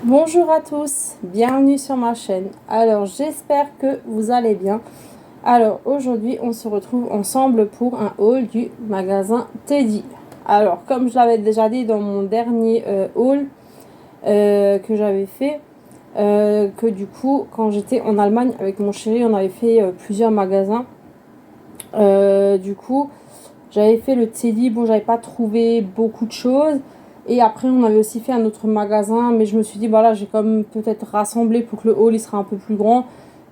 Bonjour à tous, bienvenue sur ma chaîne. Alors j'espère que vous allez bien. Alors aujourd'hui on se retrouve ensemble pour un haul du magasin Teddy. Alors comme je l'avais déjà dit dans mon dernier haul que j'avais fait, que du coup quand j'étais en Allemagne avec mon chéri on avait fait plusieurs magasins. Du coup j'avais fait le Teddy, bon j'avais pas trouvé beaucoup de choses. Et après, on avait aussi fait un autre magasin, mais je me suis dit, voilà, j'ai quand même peut-être rassemblé pour que le haul il sera un peu plus grand.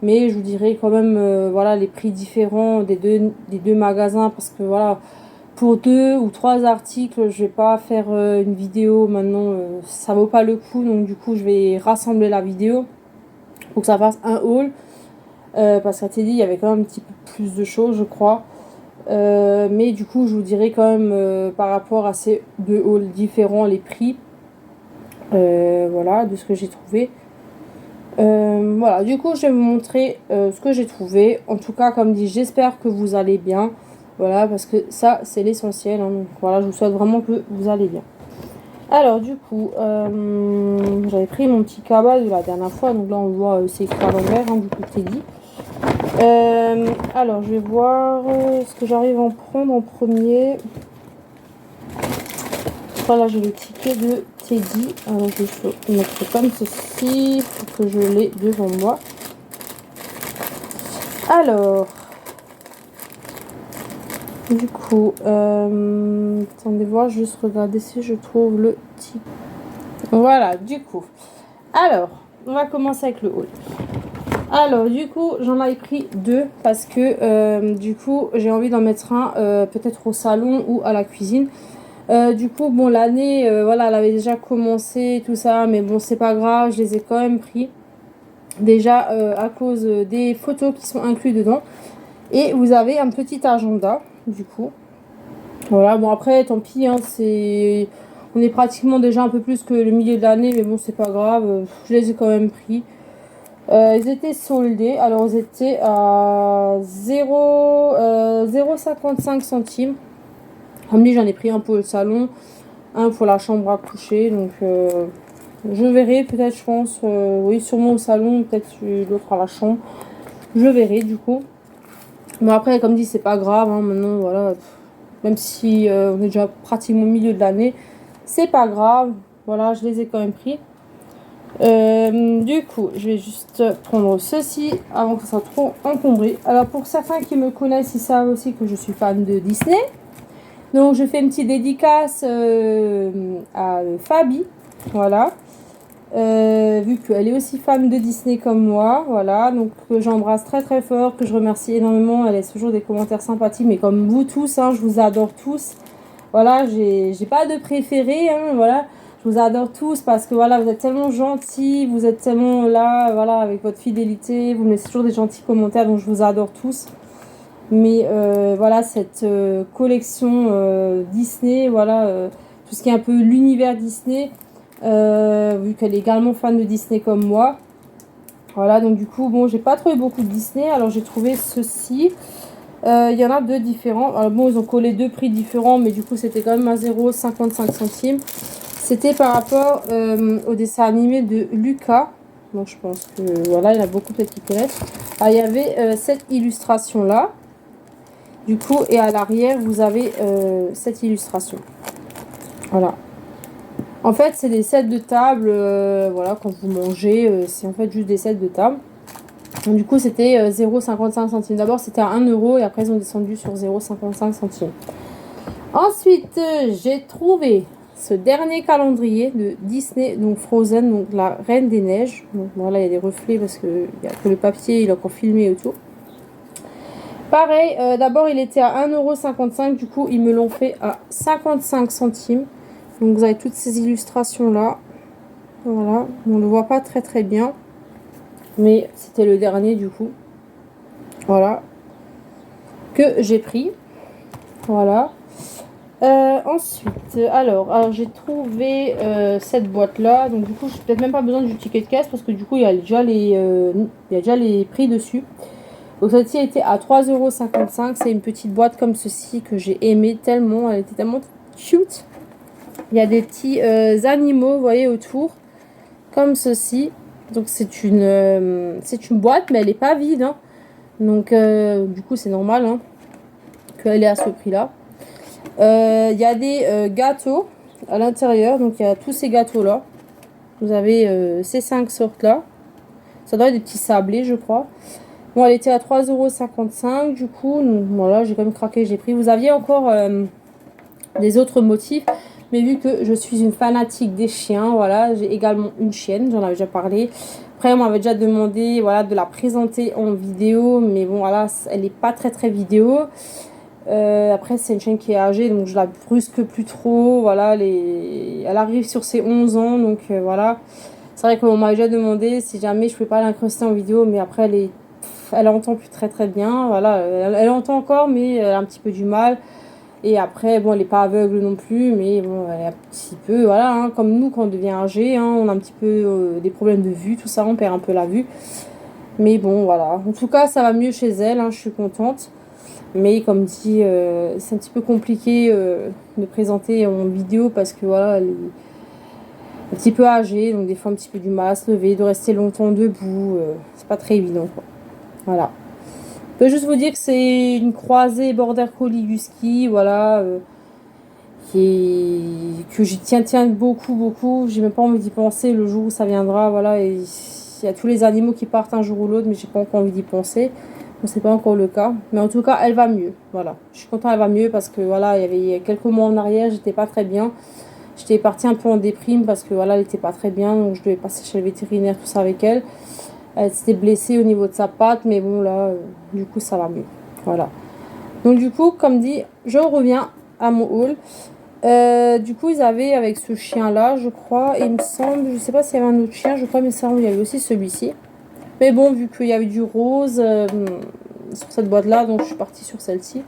Mais je vous dirai quand même, voilà, les prix différents des deux magasins, parce que voilà, pour 2 ou 3 articles, je vais pas faire une vidéo maintenant, ça vaut pas le coup. Donc du coup, je vais rassembler la vidéo pour que ça fasse un haul, parce qu'à Teddy, il y avait quand même un petit peu plus de choses, je crois. Mais du coup, je vous dirai quand même par rapport à ces deux hauls différents les prix. Voilà, de ce que j'ai trouvé. Voilà, du coup, je vais vous montrer ce que j'ai trouvé. En tout cas, comme dit, j'espère que vous allez bien. Voilà, parce que ça, c'est l'essentiel. Hein. Donc voilà, je vous souhaite vraiment que vous allez bien. Alors, du coup, j'avais pris mon petit cabas de la dernière fois. Donc là, on voit c'est écrit à l'envers, hein, du coup, c'est dit. Alors, je vais voir ce que j'arrive à en prendre en premier. Voilà, j'ai le ticket de Teddy. Alors, je vais mettre comme ceci pour que je l'ai devant moi. Alors, du coup, attendez voir, juste regarder si je trouve le ticket. Voilà, du coup. Alors, on va commencer avec le haul. Alors, du coup, j'en avais pris deux parce que, du coup, j'ai envie d'en mettre un peut-être au salon ou à la cuisine. Du coup, bon, l'année, voilà, elle avait déjà commencé, tout ça, mais bon, c'est pas grave, je les ai quand même pris. Déjà, à cause des photos qui sont incluses dedans. Et vous avez un petit agenda, du coup. Voilà, bon, après, tant pis, hein, c'est... On est pratiquement déjà un peu plus que le milieu de l'année, mais bon, c'est pas grave, je les ai quand même pris. Ils étaient soldés, alors ils étaient à 0,55 centimes. Comme dit, j'en ai pris un pour le salon, un pour la chambre à coucher. Donc, je verrai peut-être, je pense, oui, sûrement au salon, peut-être l'autre à la chambre. Je verrai du coup. Bon, après, comme dit, c'est pas grave. Hein, maintenant, voilà. Même si on est déjà pratiquement au milieu de l'année, c'est pas grave. Voilà, je les ai quand même pris. Du coup, je vais juste prendre ceci avant que ça soit trop encombré. Alors, pour certains qui me connaissent, ils savent aussi que je suis fan de Disney. Donc, je fais une petite dédicace à Fabi. Voilà. Vu qu'elle est aussi fan de Disney comme moi. Voilà. Donc, que j'embrasse très très fort, que je remercie énormément. Elle laisse toujours des commentaires sympathiques. Mais comme vous tous, hein, je vous adore tous. Voilà, j'ai pas de préféré. Hein, voilà. Je vous adore tous parce que voilà, vous êtes tellement gentils. Vous êtes tellement là, voilà, avec votre fidélité. Vous me laissez toujours des gentils commentaires. Donc, je vous adore tous. Mais voilà, cette collection Disney, voilà, tout ce qui est un peu l'univers Disney, vu qu'elle est également fan de Disney comme moi. Voilà, donc du coup, bon, j'ai pas trouvé beaucoup de Disney, alors j'ai trouvé ceci. Il y en a deux différents. Alors bon, ils ont collé deux prix différents, mais du coup, c'était quand même à 0,55 centimes. C'était par rapport au dessin animé de Lucas. Donc je pense que voilà, il y en a beaucoup peut-être qui connaissent. Alors, il y avait cette illustration-là. Du coup, et à l'arrière, vous avez cette illustration. Voilà. En fait, c'est des sets de table. Voilà, quand vous mangez, c'est en fait juste des sets de table. Donc, du coup, c'était 0,55 centimes. D'abord, c'était à 1 euro et après, ils ont descendu sur 0,55 centimes. Ensuite, j'ai trouvé ce dernier calendrier de Disney, donc Frozen, donc la Reine des Neiges. Donc voilà, il y a des reflets parce que le papier, il est encore filmé autour. Pareil, d'abord il était à 1,55 €, du coup ils me l'ont fait à 55 centimes. Donc vous avez toutes ces illustrations là. Voilà, on ne le voit pas très très bien. Mais c'était le dernier du coup. Voilà. Que j'ai pris. Voilà. Ensuite, alors j'ai trouvé cette boîte là. Donc du coup, je n'ai peut-être même pas besoin du ticket de caisse parce que du coup il y a déjà les prix dessus. Donc celle-ci était à 3,55 €. C'est une petite boîte comme ceci que j'ai aimé tellement. Elle était tellement cute. Il y a des petits animaux, vous voyez, autour. comme ceci. Donc c'est une boîte, mais elle n'est pas vide, hein. Donc du coup c'est normal, hein, qu'elle est à ce prix-là. Il y a des gâteaux à l'intérieur, donc il y a tous ces gâteaux-là. Vous avez ces 5 sortes-là. Ça doit être des petits sablés, je crois. Bon, elle était à 3,55 € du coup. Donc, voilà, j'ai quand même craqué, j'ai pris. Vous aviez encore des autres motifs. Mais vu que je suis une fanatique des chiens, voilà, j'ai également une chienne, j'en avais déjà parlé. Après, on m'avait déjà demandé, voilà, de la présenter en vidéo. Mais bon, voilà, elle n'est pas très vidéo. Après, c'est une chienne qui est âgée, donc je la brusque plus trop. Voilà, elle arrive sur ses 11 ans, donc voilà. C'est vrai qu'on m'a déjà demandé si jamais je pouvais pas l'incruster en vidéo, mais après, elle entend plus très bien. Voilà, elle entend encore, mais elle a un petit peu du mal. Et après, bon, elle n'est pas aveugle non plus, mais bon, elle est un petit peu, voilà, hein, comme nous, quand on devient âgé, hein, on a un petit peu des problèmes de vue, tout ça, on perd un peu la vue. Mais bon, voilà. En tout cas, ça va mieux chez elle, hein, je suis contente. Mais comme dit, c'est un petit peu compliqué de présenter en vidéo parce que voilà, elle est un petit peu âgée, donc des fois un petit peu du mal à se lever, de rester longtemps debout, c'est pas très évident, quoi. Voilà. Je peux juste vous dire que c'est une croisée Border Collie Husky, voilà, que j'y tiens beaucoup. J'ai même pas envie d'y penser le jour où ça viendra, voilà. Et il y a tous les animaux qui partent un jour ou l'autre, mais j'ai pas encore envie d'y penser. Bon, c'est pas encore le cas, mais en tout cas, elle va mieux, voilà. Je suis contente, elle va mieux parce que voilà, il y a quelques mois en arrière, j'étais pas très bien. J'étais partie un peu en déprime parce que voilà, elle était pas très bien, donc je devais passer chez le vétérinaire, tout ça avec elle. Elle s'était blessée au niveau de sa patte, mais bon là, du coup ça va mieux. Voilà. Donc du coup, comme dit, je reviens à mon haul. Du coup, ils avaient avec ce chien-là, je crois, et il me semble, je sais pas s'il y avait un autre chien, je crois, mais ça, il y avait aussi celui-ci. Mais bon, vu qu'il y avait du rose sur cette boîte-là, donc je suis partie sur celle-ci.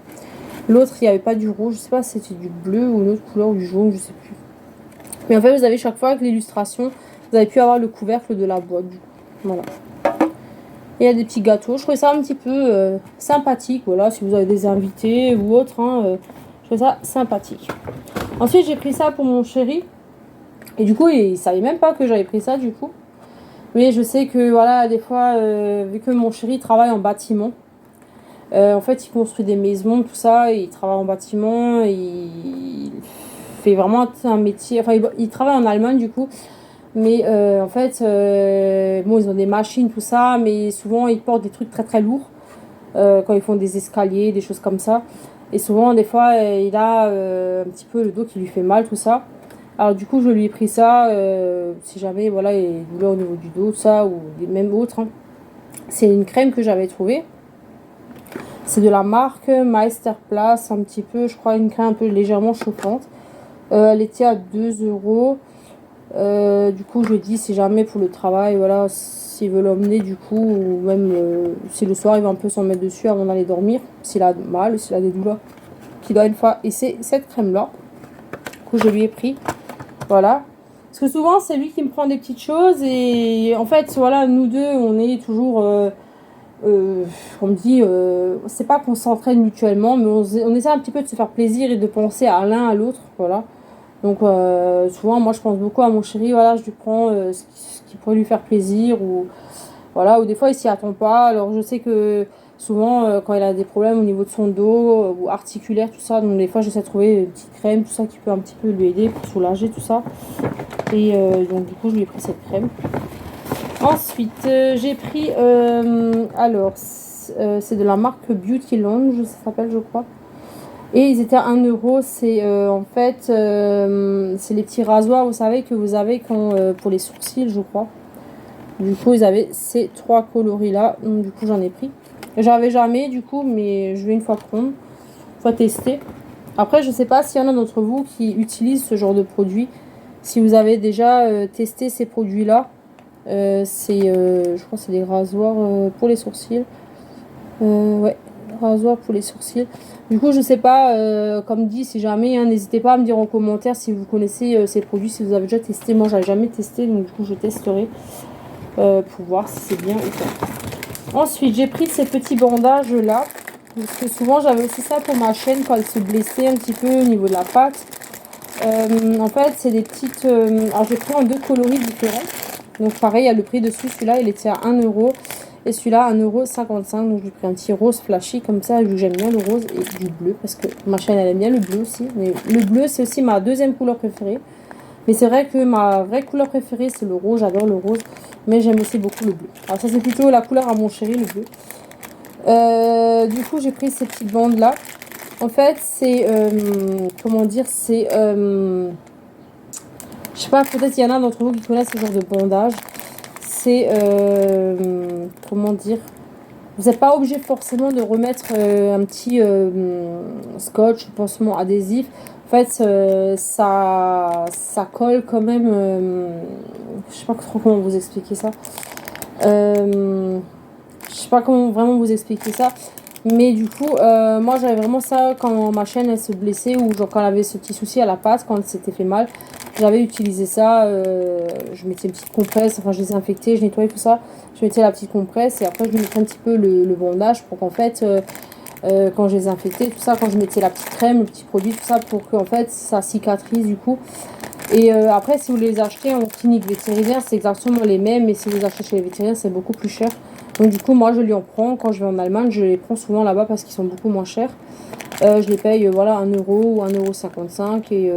L'autre, il n'y avait pas du rouge, je sais pas si c'était du bleu ou une autre couleur, ou du jaune, je sais plus. Mais en fait, vous avez chaque fois avec l'illustration, vous avez pu avoir le couvercle de la boîte. Du coup. Voilà. Et il y a des petits gâteaux. Je trouvais ça un petit peu sympathique. Voilà, si vous avez des invités ou autre, hein, je trouvais ça sympathique. Ensuite, j'ai pris ça pour mon chéri. Et du coup, il savait même pas que j'avais pris ça, du coup. Mais je sais que, voilà, des fois, vu que mon chéri travaille en bâtiment, en fait, il construit des maisons, tout ça. Il travaille en bâtiment. Il fait vraiment un métier. Enfin, il travaille en Allemagne, du coup. Mais en fait, bon, ils ont des machines, tout ça, mais souvent ils portent des trucs très lourds quand ils font des escaliers, des choses comme ça. Et souvent, des fois, il a un petit peu le dos qui lui fait mal, tout ça. Alors du coup, je lui ai pris ça, si jamais voilà, il y a des douleurs au niveau du dos, tout ça, ou même autres. Hein. C'est une crème que j'avais trouvée. C'est de la marque Meisterplast, un petit peu, je crois, une crème un peu légèrement chauffante. Elle était à 2 €. Du coup, je lui ai dit si jamais pour le travail, voilà, s'il veut l'emmener, du coup, ou même si le soir il va un peu s'en mettre dessus avant d'aller dormir, s'il a mal, s'il a des douleurs, qu'il doit une fois. Et c'est cette crème-là que je lui ai pris. Voilà. Parce que souvent, c'est lui qui me prend des petites choses. Et en fait, voilà, nous deux, on est toujours. On me dit, c'est pas qu'on s'entraîne mutuellement, mais on essaie un petit peu de se faire plaisir et de penser à l'un à l'autre. Voilà. Donc souvent moi je pense beaucoup à mon chéri, voilà, je lui prends ce qui pourrait lui faire plaisir ou voilà, ou des fois il s'y attend pas. Alors je sais que souvent quand il a des problèmes au niveau de son dos ou articulaire, tout ça, donc des fois j'essaie de trouver une petite crème, tout ça qui peut un petit peu lui aider pour soulager tout ça. Et donc du coup je lui ai pris cette crème. Ensuite j'ai pris alors c'est de la marque Beauty Lounge, ça s'appelle je crois. Et ils étaient à 1 €. C'est en fait, c'est les petits rasoirs, vous savez, que vous avez quand, pour les sourcils, je crois. Du coup, ils avaient ces 3 coloris-là. Donc, du coup, j'en ai pris. J'avais jamais, du coup, mais je vais une fois prendre. Une fois tester. Après, je sais pas s'il y en a d'entre vous qui utilisent ce genre de produit. Si vous avez déjà testé ces produits-là. Je crois que c'est des rasoirs pour les sourcils. Ouais, rasoir pour les sourcils. Du coup, je sais pas, comme dit, si jamais, hein, n'hésitez pas à me dire en commentaire si vous connaissez ces produits, si vous avez déjà testé. Moi, j'avais jamais testé, donc du coup, je testerai pour voir si c'est bien ou pas. Ensuite, j'ai pris ces petits bandages là, parce que souvent, j'avais aussi ça pour ma chienne quand elle se blessait un petit peu au niveau de la patte. En fait, c'est des petites. Alors, j'ai pris en 2 coloris différents. Donc pareil, il y a le prix dessus. Celui-là, il était à 1 euro. Et celui-là, 1,55 €. Donc j'ai pris un petit rose flashy comme ça. Vu que j'aime bien le rose et du bleu. Parce que ma chaîne, elle aime bien le bleu aussi. Mais le bleu, c'est aussi ma deuxième couleur préférée. Mais c'est vrai que ma vraie couleur préférée, c'est le rose. J'adore le rose. Mais j'aime aussi beaucoup le bleu. Alors ça, c'est plutôt la couleur à mon chéri, le bleu. Du coup, j'ai pris ces petites bandes là. En fait, c'est comment dire, c'est je sais pas, peut-être il y en a d'entre vous qui connaissent ce genre de bandage. C'est comment dire, vous n'êtes pas obligé forcément de remettre un petit scotch, pansement adhésif. En fait, ça colle quand même. Je sais pas trop comment vous expliquer ça. Je sais pas comment vraiment vous expliquer ça. Mais du coup, moi j'avais vraiment ça quand ma chaîne elle se blessait ou genre quand elle avait ce petit souci à la patte, quand elle s'était fait mal. J'avais utilisé ça, je mettais une petite compresse, enfin je désinfectais, je nettoyais tout ça. Je mettais la petite compresse et après je mettais un petit peu le bandage pour qu'en fait, quand je désinfectais tout ça, quand je mettais la petite crème, le petit produit, tout ça pour qu'en fait ça cicatrise du coup. Et après si vous les achetez en clinique vétérinaire, c'est exactement les mêmes, mais si vous les achetez chez les vétérinaires, c'est beaucoup plus cher. Donc du coup, moi, je lui en prends. Quand je vais en Allemagne, je les prends souvent là-bas parce qu'ils sont beaucoup moins chers. Je les paye, voilà, 1 euro ou 1,55 €. Et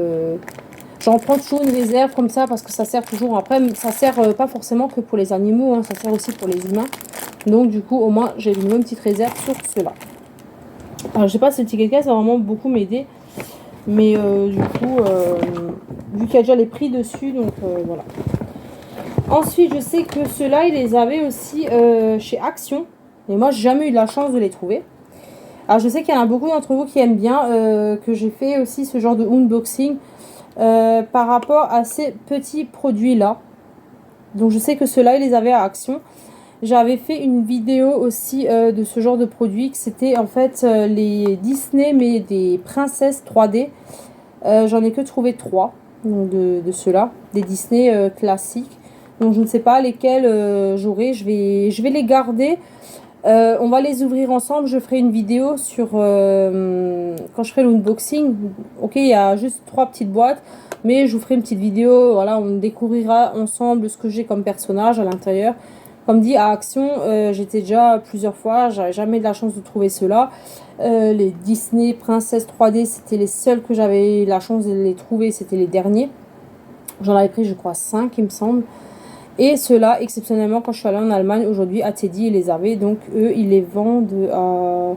j'en prends toujours une réserve comme ça parce que ça sert toujours. Après, ça sert pas forcément que pour les animaux, hein, ça sert aussi pour les humains. Donc du coup, au moins, j'ai une petite réserve sur cela. Alors, je sais pas si le ticket de caisse va vraiment beaucoup m'aider. Mais du coup, vu qu'il y a déjà les prix dessus, donc voilà. Ensuite, je sais que ceux-là, ils les avaient aussi chez Action. Et moi, j'ai jamais eu de la chance de les trouver. Alors, je sais qu'il y en a beaucoup d'entre vous qui aiment bien que j'ai fait aussi ce genre de unboxing par rapport à ces petits produits-là. Donc, je sais que ceux-là, ils les avaient à Action. J'avais fait une vidéo aussi de ce genre de produit. C'était en fait les Disney, mais des princesses 3D. J'en ai que trouvé 3 donc de ceux-là. Des Disney classiques. Donc je ne sais pas lesquels j'aurai. Je vais les garder. On va les ouvrir ensemble. Je ferai une vidéo sur quand je ferai l'unboxing. Ok, il y a juste 3 petites boîtes. Mais je vous ferai une petite vidéo. Voilà, on découvrira ensemble ce que j'ai comme personnage à l'intérieur. Comme dit, à Action, j'étais déjà plusieurs fois. J'avais jamais de la chance de trouver ceux-là. Les Disney Princesse 3D, c'était les seuls que j'avais la chance de les trouver. C'était les derniers. J'en avais pris, je crois, 5, il me semble. Et ceux-là, exceptionnellement, quand je suis allée en Allemagne, aujourd'hui, à Teddy, ils les avaient. Donc, eux, ils les vendent à...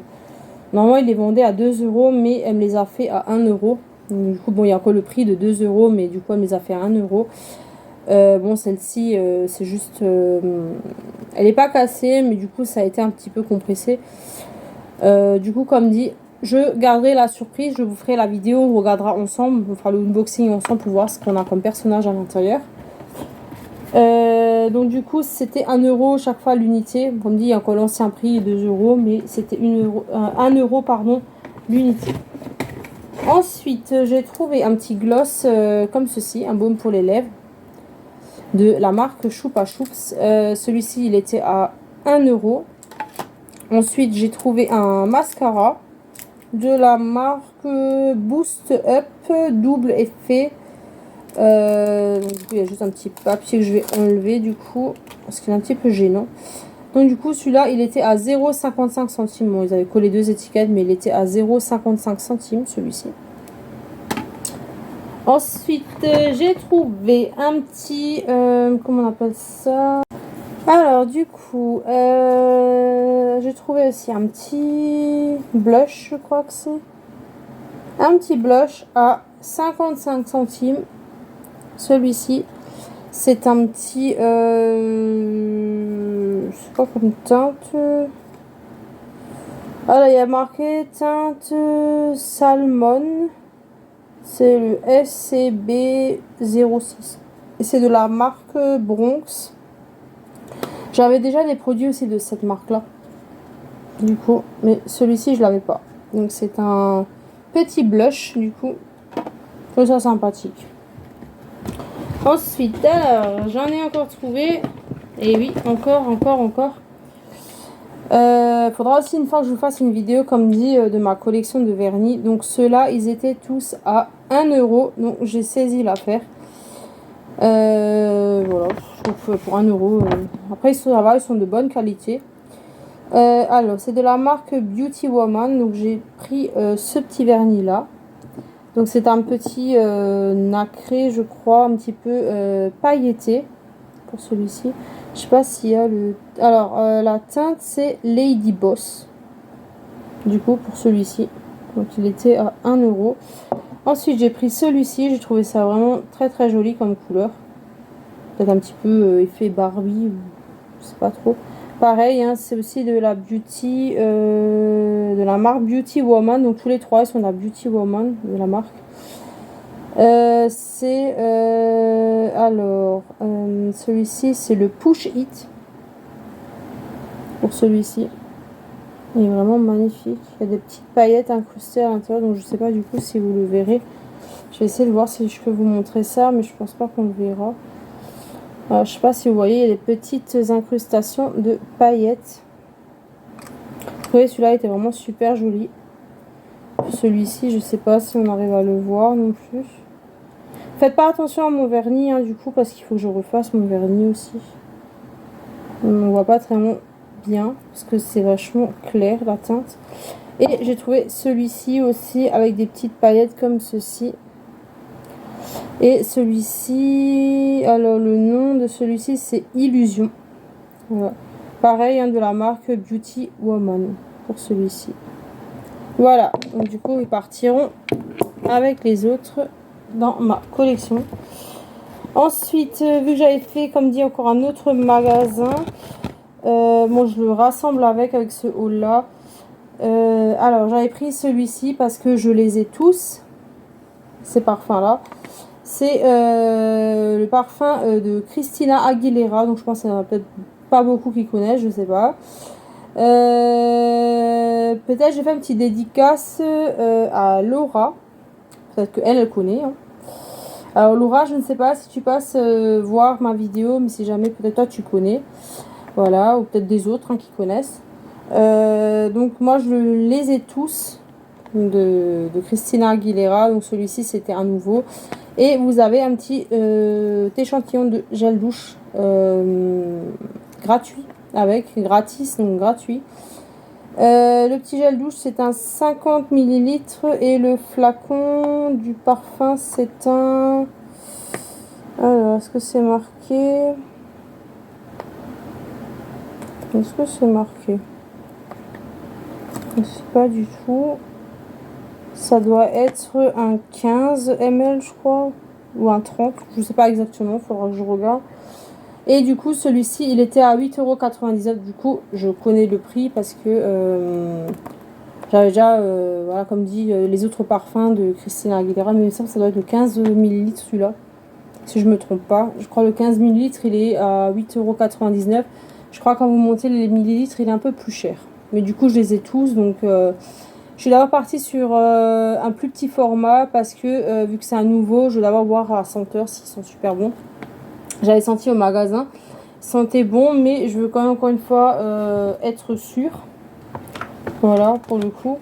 Normalement, ils les vendaient à 2 €, mais elle me les a fait à 1 €. Donc, du coup, bon, il y a encore le prix de 2 €, mais du coup, elle me les a fait à 1 €. Bon, celle-ci, c'est juste... elle n'est pas cassée, mais du coup, ça a été un petit peu compressé. Du coup, comme dit, je garderai la surprise. Je vous ferai la vidéo, on regardera ensemble. On fera le unboxing ensemble pour voir ce qu'on a comme personnage à l'intérieur. Donc du coup c'était 1 € chaque fois l'unité. Comme dit, il y a encore l'ancien prix 2 €, mais c'était 1 € pardon l'unité. Ensuite j'ai trouvé un petit gloss comme ceci, un baume pour les lèvres de la marque Choupa Choups. Celui-ci il était à 1 €. Ensuite j'ai trouvé un mascara de la marque Boost Up double effet. Donc du coup il y a juste un petit papier que je vais enlever du coup parce qu'il est un petit peu gênant. Donc du coup celui-là il était à 0,55 centimes. Bon, ils avaient collé 2 étiquettes, mais il était à 0,55 centimes celui-ci. Ensuite j'ai trouvé un petit comment on appelle ça. Alors du coup j'ai trouvé aussi un petit blush, je crois que c'est un petit blush à 55 centimes. Celui-ci, c'est un petit, c'est quoi comme teinte? Ah là, il y a marqué teinte salmon. C'est le SCB06. Et c'est de la marque Bronx. J'avais déjà des produits aussi de cette marque-là. Du coup, mais celui-ci, je l'avais pas. Donc c'est un petit blush, du coup. Je trouve ça sympathique. Ensuite, alors, j'en ai encore trouvé. Et oui, encore. Faudra aussi une fois que je vous fasse une vidéo, comme dit, de ma collection de vernis. Donc ceux-là, ils étaient tous à 1 €. Donc j'ai saisi l'affaire. Voilà, je trouve pour 1 euro. Après, ça va, ils sont de bonne qualité. Alors, c'est de la marque Beauty Woman. Donc, j'ai pris ce petit vernis là. Donc, c'est un petit nacré, je crois, un petit peu pailleté pour celui-ci. Je sais pas s'il y a le. Alors, la teinte, c'est Lady Boss. Du coup, pour celui-ci. Donc, il était à 1 euro. Ensuite, j'ai pris celui-ci. J'ai trouvé ça vraiment très très joli comme couleur. Peut-être un petit peu effet Barbie, je sais pas trop. Pareil, hein, c'est aussi de la Beauty, de la marque Beauty Woman. Donc tous les trois, ils sont de la Beauty Woman, de la marque. Celui-ci, c'est le Push It. Pour celui-ci. Il est vraiment magnifique. Il y a des petites paillettes incrustées à l'intérieur. Donc je sais pas du coup si vous le verrez. Je vais essayer de voir si je peux vous montrer ça. Mais je pense pas qu'on le verra. Alors, je sais pas si vous voyez, il y a des petites incrustations de paillettes. Vous voyez, celui-là était vraiment super joli. Celui-ci, je sais pas si on arrive à le voir non plus. Faites pas attention à mon vernis, hein, du coup, parce qu'il faut que je refasse mon vernis aussi. On voit pas très bien, parce que c'est vachement clair, la teinte. Et j'ai trouvé celui-ci aussi, avec des petites paillettes comme ceci. Et celui-ci, alors le nom de celui-ci, c'est Illusion. Voilà. Pareil, hein, de la marque Beauty Woman pour celui-ci. Voilà, donc du coup, ils partiront avec les autres dans ma collection. Ensuite, vu que j'avais fait, comme dit, encore un autre magasin, bon, je le rassemble avec ce haul là. Alors, j'avais pris celui-ci parce que je les ai tous, ces parfums là. C'est le parfum de Christina Aguilera, donc je pense qu'il y en a peut-être pas beaucoup qui connaissent, je sais pas. Peut-être j'ai fait une petite dédicace à Laura. Peut-être qu'elle, elle connaît. Hein. Alors Laura, je ne sais pas si tu passes voir ma vidéo, mais si jamais, peut-être toi tu connais. Voilà, ou peut-être des autres hein, qui connaissent. Donc moi, je les ai tous de Christina Aguilera. Donc celui-ci, c'était un nouveau. Et vous avez un petit échantillon de gel douche gratuit. Gratis, donc gratuit. Le petit gel douche, c'est un 50 ml et le flacon du parfum, c'est un... Alors, est-ce que c'est marqué? Est-ce que c'est marqué? Je ne sais pas du tout. Ça doit être un 15 ml, je crois, ou un 30, je ne sais pas exactement, il faudra que je regarde. Et du coup, celui-ci, il était à 8,99 €. Du coup, je connais le prix parce que j'avais déjà, voilà, comme dit, les autres parfums de Christina Aguilera. Mais il me semble que ça doit être le 15 ml celui-là. Si je me trompe pas. Je crois le 15 ml, il est à 8,99 €. Je crois que quand vous montez les millilitres, il est un peu plus cher. Mais du coup, je les ai tous. Donc, je suis d'abord partie sur un plus petit format parce que, vu que c'est un nouveau, je vais d'abord voir à senteur s'ils sont super bons. J'avais senti au magasin, sentait bon, mais je veux quand même encore une fois être sûre. Voilà, pour le coup.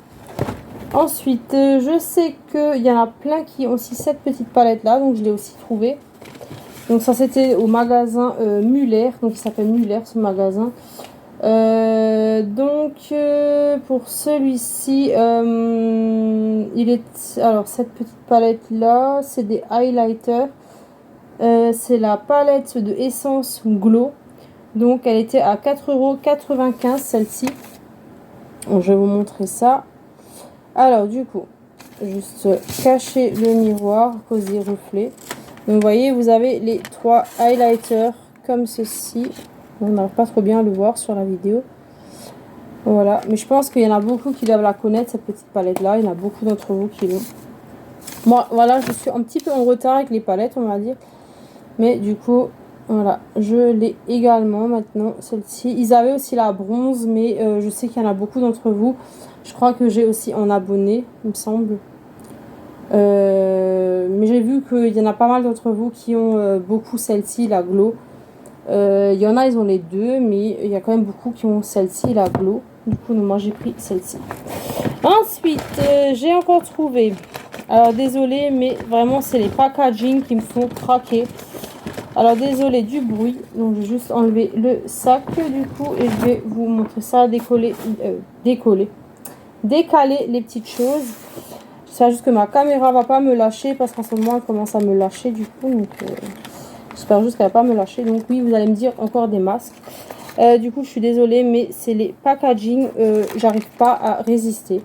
Ensuite, je sais qu'il y en a plein qui ont aussi cette petite palette là, donc je l'ai aussi trouvée. Donc ça c'était au magasin Muller, donc il s'appelle Muller ce magasin. Pour celui-ci, il est... Alors cette petite palette là, c'est des highlighters. C'est la palette de Essence Glow. Donc elle était à 4,95 € celle-ci. Donc, je vais vous montrer ça. Alors du coup, juste cacher le miroir à cause des reflets. Donc vous voyez, vous avez les trois highlighters comme ceci. On n'arrive pas trop bien à le voir sur la vidéo. Voilà, mais je pense qu'il y en a beaucoup qui doivent la connaître, cette petite palette là. Il y en a beaucoup d'entre vous qui l'ont. Moi, voilà, je suis un petit peu en retard avec les palettes, on va dire. Mais du coup, voilà, je l'ai également maintenant, celle-ci. Ils avaient aussi la bronze, mais je sais qu'il y en a beaucoup d'entre vous. Je crois que j'ai aussi en abonné, il me semble. Mais j'ai vu qu'il y en a pas mal d'entre vous qui ont beaucoup celle-ci, la Glow. Il y en a, ils ont les deux, mais il y a quand même beaucoup qui ont celle-ci, la Glow. Du coup, moi, j'ai pris celle-ci. Ensuite, j'ai encore trouvé... Alors, désolé, mais vraiment, c'est les packaging qui me font craquer. Alors désolé du bruit, donc je vais juste enlever le sac du coup et je vais vous montrer ça, décaler les petites choses. J'espère juste que ma caméra va pas me lâcher parce qu'en ce moment elle commence à me lâcher du coup, donc j'espère juste qu'elle va pas me lâcher. Donc oui, vous allez me dire encore des masques. Du coup je suis désolée mais c'est les packaging, j'arrive pas à résister.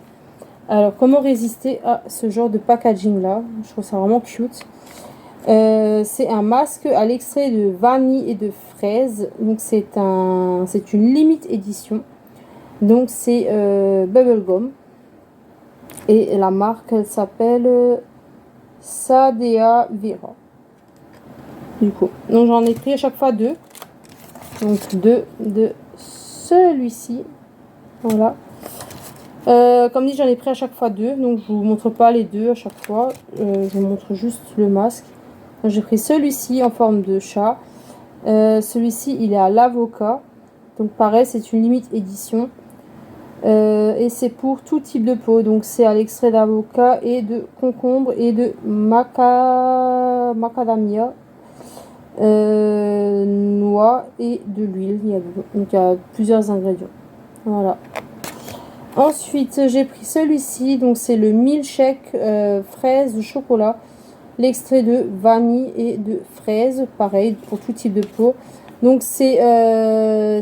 Alors comment résister à ce genre de packaging là? Je trouve ça vraiment cute. C'est un masque à l'extrait de vanille et de fraise. Donc c'est une limite édition. Donc c'est Bubblegum. Et la marque elle s'appelle Sadea Vera. Du coup, donc j'en ai pris à chaque fois deux. Donc deux de celui-ci. Voilà. Comme dit, j'en ai pris à chaque fois deux. Donc je vous montre pas les deux à chaque fois. Je vous montre juste le masque. J'ai pris celui-ci en forme de chat. Celui-ci, il est à l'avocat. Donc pareil, c'est une limite édition. Et c'est pour tout type de peau. Donc c'est à l'extrait d'avocat et de concombre et de macadamia. Noix et de l'huile. Donc il y a plusieurs ingrédients. Voilà. Ensuite, j'ai pris celui-ci. Donc c'est le milkshake fraise de chocolat. L'extrait de vanille et de fraise, pareil pour tout type de peau. Donc c'est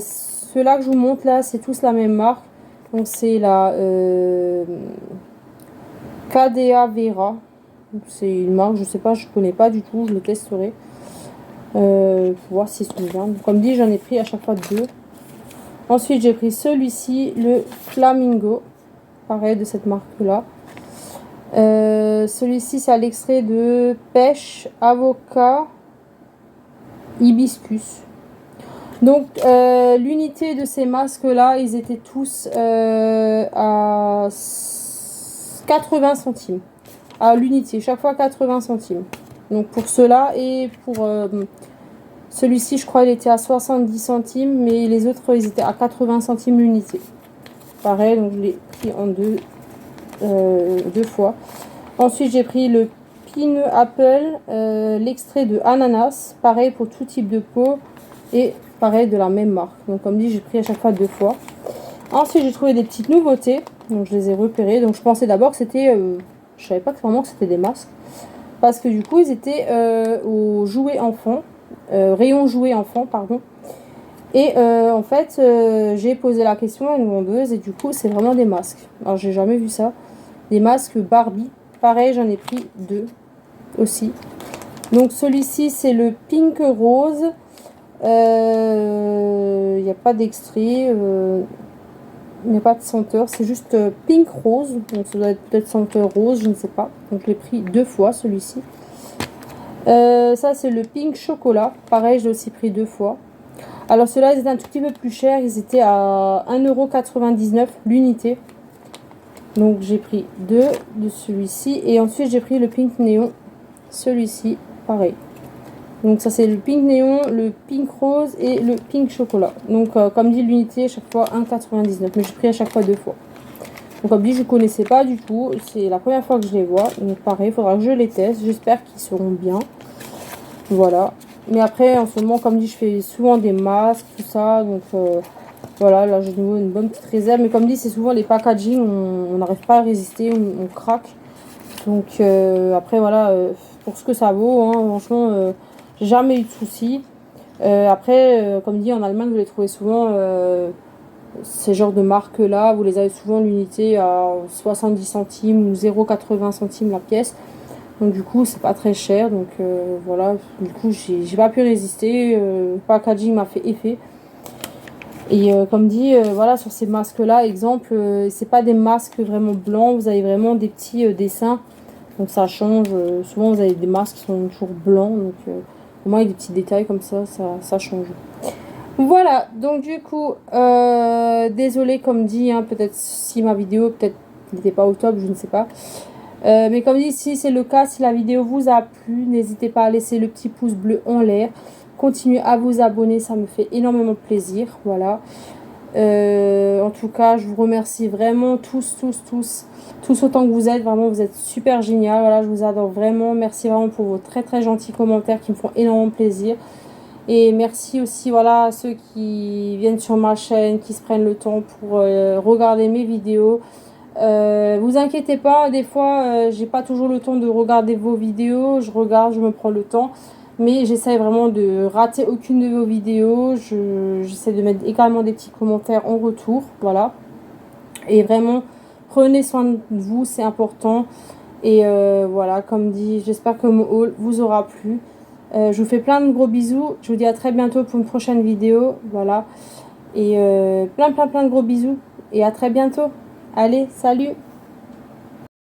ceux-là que je vous montre là, c'est tous la même marque. Donc c'est la Cadea Vera. C'est une marque, je sais pas, je connais pas du tout, je le testerai. Pour voir s'ils sont bien. Donc, comme dit, j'en ai pris à chaque fois deux. Ensuite, j'ai pris celui-ci, le Flamingo, pareil de cette marque là. Celui-ci c'est à l'extrait de pêche, avocat, hibiscus. Donc l'unité de ces masques là, ils étaient tous à 80 centimes à l'unité, chaque fois 80 centimes. Donc pour ceux-là et pour celui-ci je crois il était à 70 centimes, mais les autres ils étaient à 80 centimes l'unité. Pareil, donc je l'ai pris en deux fois. Ensuite j'ai pris le Pine Apple, l'extrait de ananas, pareil pour tout type de peau et pareil de la même marque. Donc comme dit, j'ai pris à chaque fois deux fois. Ensuite j'ai trouvé des petites nouveautés, donc je les ai repérées. Donc je pensais d'abord que c'était, je savais pas vraiment que c'était des masques, parce que du coup ils étaient au jouets enfants, rayon jouets enfants pardon. Et en fait j'ai posé la question à une vendeuse et du coup c'est vraiment des masques. Alors j'ai jamais vu ça. Des masques Barbie. Pareil, j'en ai pris deux aussi. Donc celui-ci, c'est le Pink Rose. Il n'y a pas d'extrait. Il n'y a pas de senteur. C'est juste Pink Rose. Donc ça doit être peut-être senteur rose, je ne sais pas. Donc je l'ai pris deux fois, celui-ci. Ça, c'est le Pink Chocolat. Pareil, je l'ai aussi pris deux fois. Alors ceux-là, ils étaient un tout petit peu plus chers. Ils étaient à 1,99 € l'unité. Donc j'ai pris deux de celui-ci et ensuite j'ai pris le Pink Néon, celui-ci, pareil. Donc ça c'est le Pink Néon, le Pink Rose et le Pink Chocolat. Donc comme dit l'unité, à chaque fois 1,99 €, mais j'ai pris à chaque fois deux fois. Donc comme dit, je ne connaissais pas du tout, c'est la première fois que je les vois. Donc pareil, il faudra que je les teste, j'espère qu'ils seront bien. Voilà. Mais après en ce moment, comme dit, je fais souvent des masques, tout ça, donc... voilà, là j'ai de nouveau une bonne petite réserve. Mais comme dit, c'est souvent les packaging, on n'arrive pas à résister, on craque. Donc après voilà, pour ce que ça vaut, hein, franchement, j'ai jamais eu de soucis. Après, comme dit, en Allemagne, vous les trouvez souvent, ces genres de marques-là, vous les avez souvent l'unité à 70 centimes ou 0,80 centimes la pièce. Donc du coup, c'est pas très cher. Donc voilà, du coup, j'ai pas pu résister. Le packaging m'a fait effet. Et comme dit, voilà, sur ces masques-là, exemple, c'est pas des masques vraiment blancs, vous avez vraiment des petits dessins. Donc ça change. Souvent, vous avez des masques qui sont toujours blancs. Donc au moins, il y a des petits détails comme ça change. Voilà, donc du coup, désolé comme dit, hein, peut-être si ma vidéo, peut-être n'était pas au top, je ne sais pas. Mais comme dit, si c'est le cas, si la vidéo vous a plu, n'hésitez pas à laisser le petit pouce bleu en l'air. Continuez à vous abonner, ça me fait énormément plaisir. Voilà. En tout cas, je vous remercie vraiment tous autant que vous êtes. Vraiment, vous êtes super génial. Voilà, je vous adore vraiment. Merci vraiment pour vos très très gentils commentaires qui me font énormément plaisir. Et merci aussi, voilà, à ceux qui viennent sur ma chaîne, qui se prennent le temps pour regarder mes vidéos. Vous inquiétez pas, des fois, j'ai pas toujours le temps de regarder vos vidéos. Je regarde, je me prends le temps. Mais j'essaie vraiment de rater aucune de vos vidéos. J'essaie de mettre également des petits commentaires en retour. Voilà. Et vraiment, prenez soin de vous, c'est important. Et voilà, comme dit, j'espère que mon haul vous aura plu. Je vous fais plein de gros bisous. Je vous dis à très bientôt pour une prochaine vidéo. Voilà. Et plein de gros bisous. Et à très bientôt. Allez, salut!